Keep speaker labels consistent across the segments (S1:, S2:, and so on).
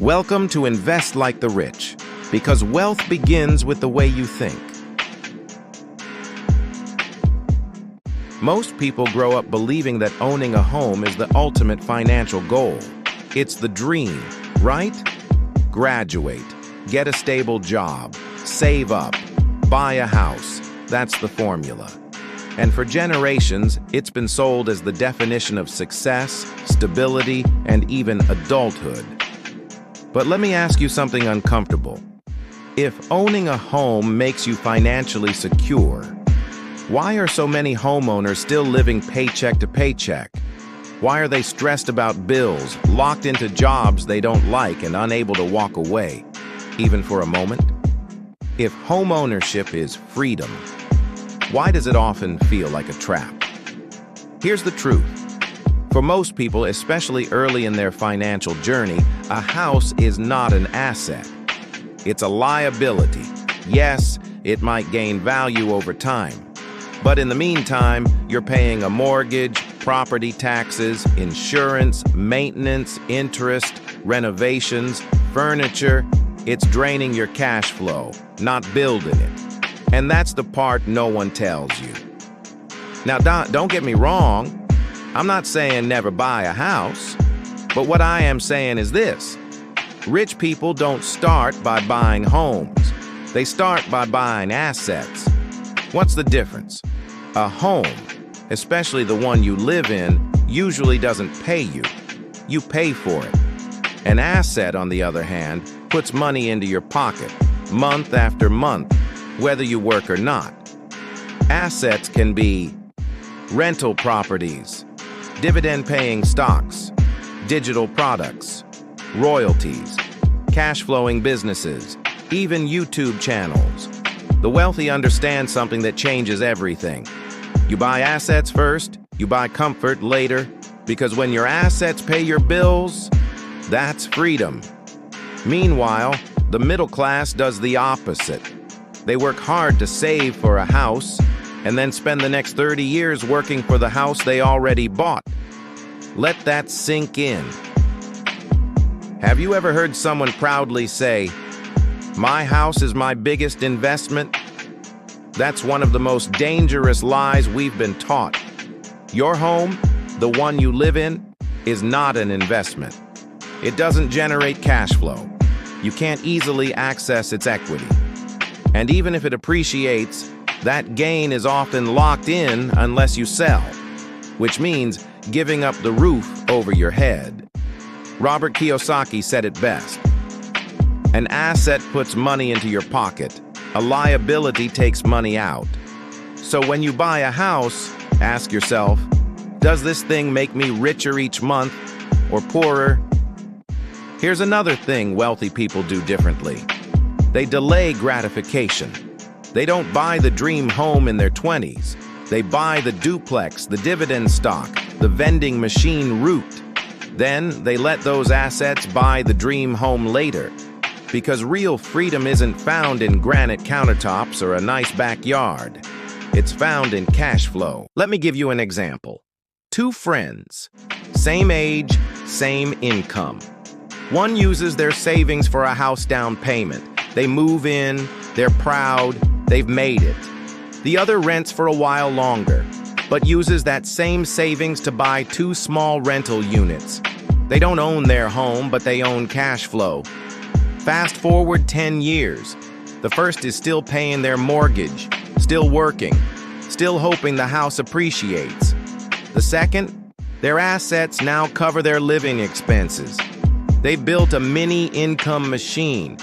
S1: Welcome to Invest Like the Rich, because wealth begins with the way you think. Most people grow up believing that owning a home is the ultimate financial goal. It's the dream, right? Graduate, get a stable job, save up, buy a house. That's the formula. And for generations, it's been sold as the definition of success, stability, and even adulthood. But let me ask you something uncomfortable. If owning a home makes you financially secure, why are so many homeowners still living paycheck to paycheck? Why are they stressed about bills, locked into jobs they don't like, and unable to walk away, even for a moment? If homeownership is freedom, why does it often feel like a trap? Here's the truth. For most people, especially early in their financial journey, a house is not an asset. It's a liability. Yes, it might gain value over time. But in the meantime, you're paying a mortgage, property taxes, insurance, maintenance, interest, renovations, furniture. It's draining your cash flow, not building it. And that's the part no one tells you. Now, don't get me wrong. I'm not saying never buy a house, but what I am saying is this. Rich people don't start by buying homes. They start by buying assets. What's the difference? A home, especially the one you live in, usually doesn't pay you. You pay for it. An asset, on the other hand, puts money into your pocket, month after month, whether you work or not. Assets can be rental properties, dividend-paying stocks, digital products, royalties, cash-flowing businesses, even YouTube channels. The wealthy understand something that changes everything. You buy assets first, you buy comfort later, because when your assets pay your bills, that's freedom. Meanwhile, the middle class does the opposite. They work hard to save for a house, and then spend the next 30 years working for the house they already bought. Let that sink in. Have you ever heard someone proudly say, "My house is my biggest investment"? That's one of the most dangerous lies we've been taught. Your home, the one you live in, is not an investment. It doesn't generate cash flow. You can't easily access its equity. And even if it appreciates, that gain is often locked in unless you sell, which means giving up the roof over your head. Robert Kiyosaki said it best. An asset puts money into your pocket. A liability takes money out. So when you buy a house, ask yourself, does this thing make me richer each month or poorer? Here's another thing wealthy people do differently. They delay gratification. They don't buy the dream home in their 20s. They buy the duplex, the dividend stock, the vending machine route. Then they let those assets buy the dream home later. Because real freedom isn't found in granite countertops or a nice backyard. It's found in cash flow. Let me give you an example. Two friends, same age, same income. One uses their savings for a house down payment. They move in, they're proud, they've made it. The other rents for a while longer, but uses that same savings to buy 2 small rental units. They don't own their home, but they own cash flow. Fast forward 10 years. The first is still paying their mortgage, still working, still hoping the house appreciates. The second, their assets now cover their living expenses. They built a mini income machine.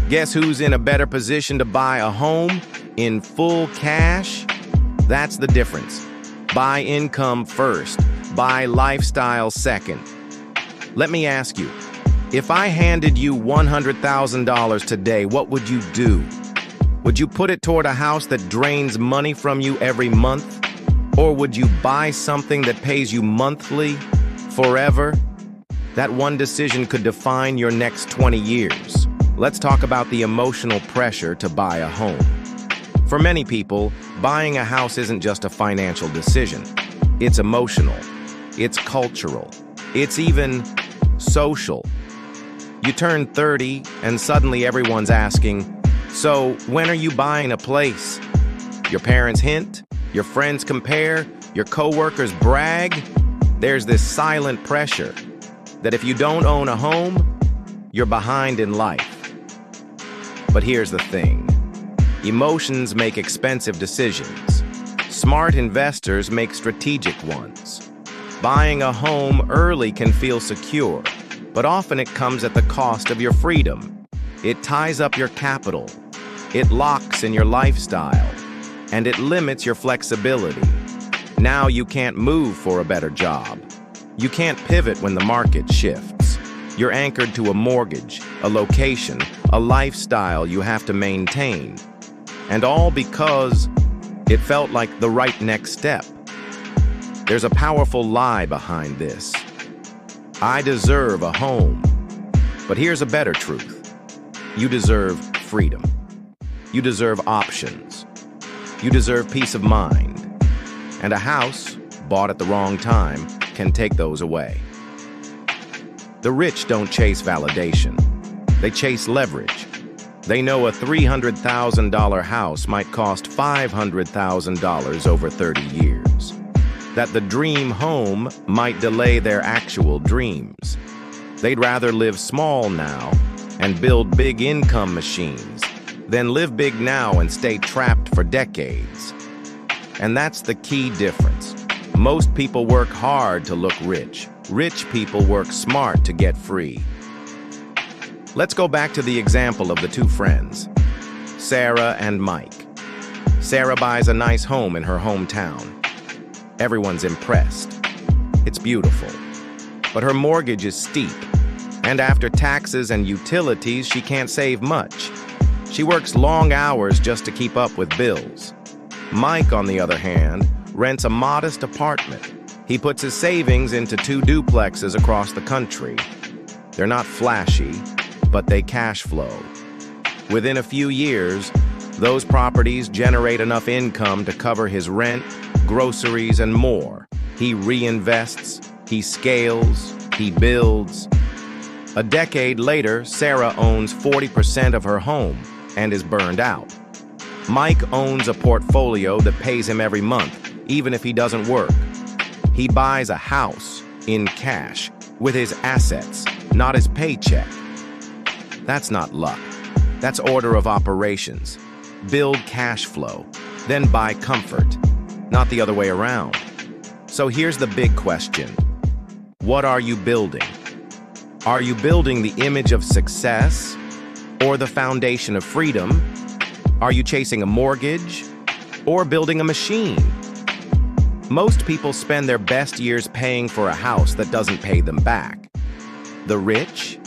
S1: Guess who's in a better position to buy a home in full cash? That's the difference. Buy income first, buy lifestyle second. Let me ask you, if I handed you $100,000 today, what would you do? Would you put it toward a house that drains money from you every month? Or would you buy something that pays you monthly, forever? That one decision could define your next 20 years. Let's talk about the emotional pressure to buy a home. For many people, buying a house isn't just a financial decision. It's emotional. It's cultural. It's even social. You turn 30 and suddenly everyone's asking, "So, when are you buying a place?" Your parents hint, your friends compare, your coworkers brag. There's this silent pressure that if you don't own a home, you're behind in life. But here's the thing. Emotions make expensive decisions. Smart investors make strategic ones. Buying a home early can feel secure, but often it comes at the cost of your freedom. It ties up your capital, it locks in your lifestyle, and it limits your flexibility. Now you can't move for a better job. You can't pivot when the market shifts. You're anchored to a mortgage, a location, a lifestyle you have to maintain. And all because it felt like the right next step. There's a powerful lie behind this. I deserve a home. But here's a better truth. You deserve freedom. You deserve options. You deserve peace of mind. And a house, bought at the wrong time, can take those away. The rich don't chase validation. They chase leverage. They know a $300,000 house might cost $500,000 over 30 years. That the dream home might delay their actual dreams. They'd rather live small now and build big income machines than live big now and stay trapped for decades. And that's the key difference. Most people work hard to look rich. Rich people work smart to get free. Let's go back to the example of the two friends, Sarah and Mike. Sarah buys a nice home in her hometown. Everyone's impressed. It's beautiful. But her mortgage is steep, and after taxes and utilities, she can't save much. She works long hours just to keep up with bills. Mike, on the other hand, rents a modest apartment. He puts his savings into 2 duplexes across the country. They're not flashy, but they cash flow. Within a few years, those properties generate enough income to cover his rent, groceries, and more. He reinvests, he scales, he builds. A decade later, Sarah owns 40% of her home and is burned out. Mike owns a portfolio that pays him every month, even if he doesn't work. He buys a house in cash with his assets, not his paycheck. That's not luck. That's order of operations. Build cash flow, then buy comfort, not the other way around. So here's the big question. What are you building? Are you building the image of success or the foundation of freedom? Are you chasing a mortgage or building a machine? Most people spend their best years paying for a house that doesn't pay them back. The rich,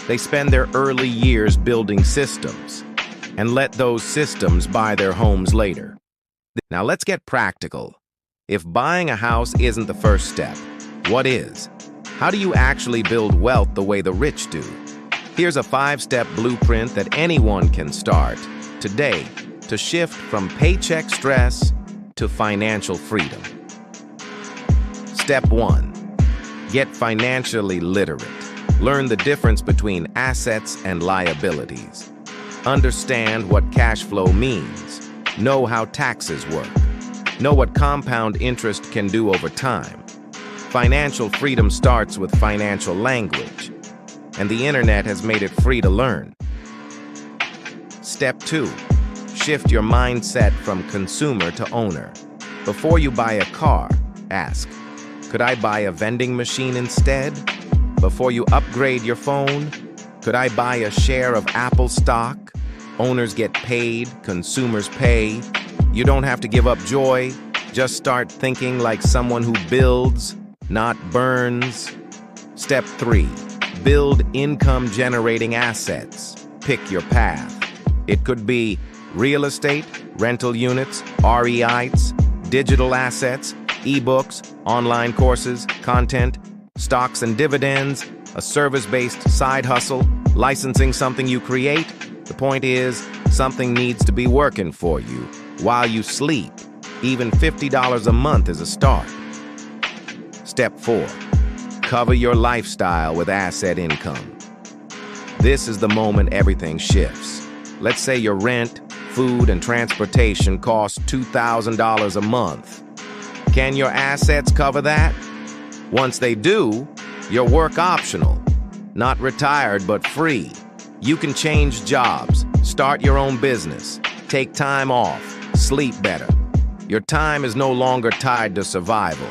S1: they spend their early years building systems and let those systems buy their homes later. Now let's get practical. If buying a house isn't the first step, what is? How do you actually build wealth the way the rich do? Here's a 5-step blueprint that anyone can start today to shift from paycheck stress to financial freedom. Step 1. Get financially literate. Learn the difference between assets and liabilities. Understand what cash flow means. Know how taxes work. Know what compound interest can do over time. Financial freedom starts with financial language, and the internet has made it free to learn. Step 2. Shift your mindset from consumer to owner. Before you buy a car, ask, could I buy a vending machine instead? Before you upgrade your phone, could I buy a share of Apple stock? Owners get paid, consumers pay. You don't have to give up joy. Just start thinking like someone who builds, not burns. Step 3. Build income-generating assets. Pick your path. It could be real estate, rental units, REITs, digital assets, ebooks, online courses, content, stocks and dividends, a service-based side hustle, licensing something you create. The point is, something needs to be working for you while you sleep. Even $50 a month is a start. Step 4. Cover your lifestyle with asset income. This is the moment everything shifts. Let's say your rent, food, and transportation cost $2,000 a month. Can your assets cover that? Once they do, you're work optional. Not retired, but free. You can change jobs, start your own business, take time off, sleep better. Your time is no longer tied to survival.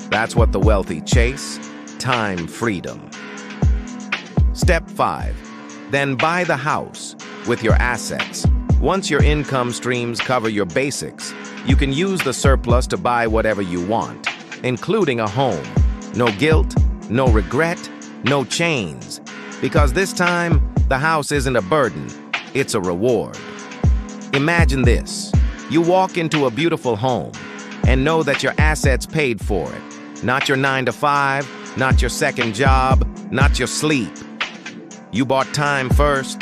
S1: That's what the wealthy chase: time freedom. Step 5. Then buy the house with your assets. Once your income streams cover your basics, you can use the surplus to buy whatever you want, including a home. No guilt, no regret, no chains. Because this time, the house isn't a burden, it's a reward. Imagine this. You walk into a beautiful home and know that your assets paid for it. Not your 9-to-5, not your second job, not your sleep. You bought time first,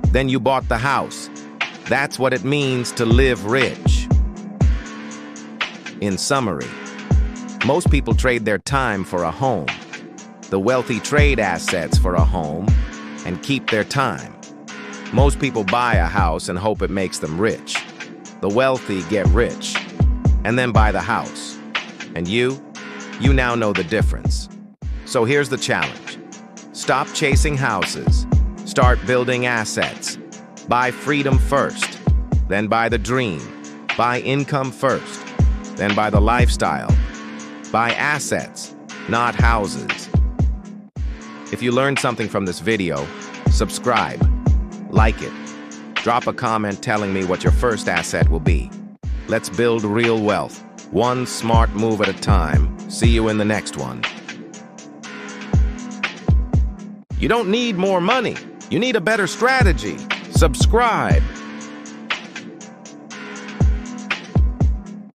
S1: then you bought the house. That's what it means to live rich. In summary, most people trade their time for a home. The wealthy trade assets for a home and keep their time. Most people buy a house and hope it makes them rich. The wealthy get rich and then buy the house. And you now know the difference. So here's the challenge. Stop chasing houses. Start building assets. Buy freedom first, then buy the dream. Buy income first, then buy the lifestyle. Buy assets, not houses. If you learned something from this video, subscribe, like it. Drop a comment telling me what your first asset will be. Let's build real wealth, one smart move at a time. See you in the next one. You don't need more money. You need a better strategy. Subscribe.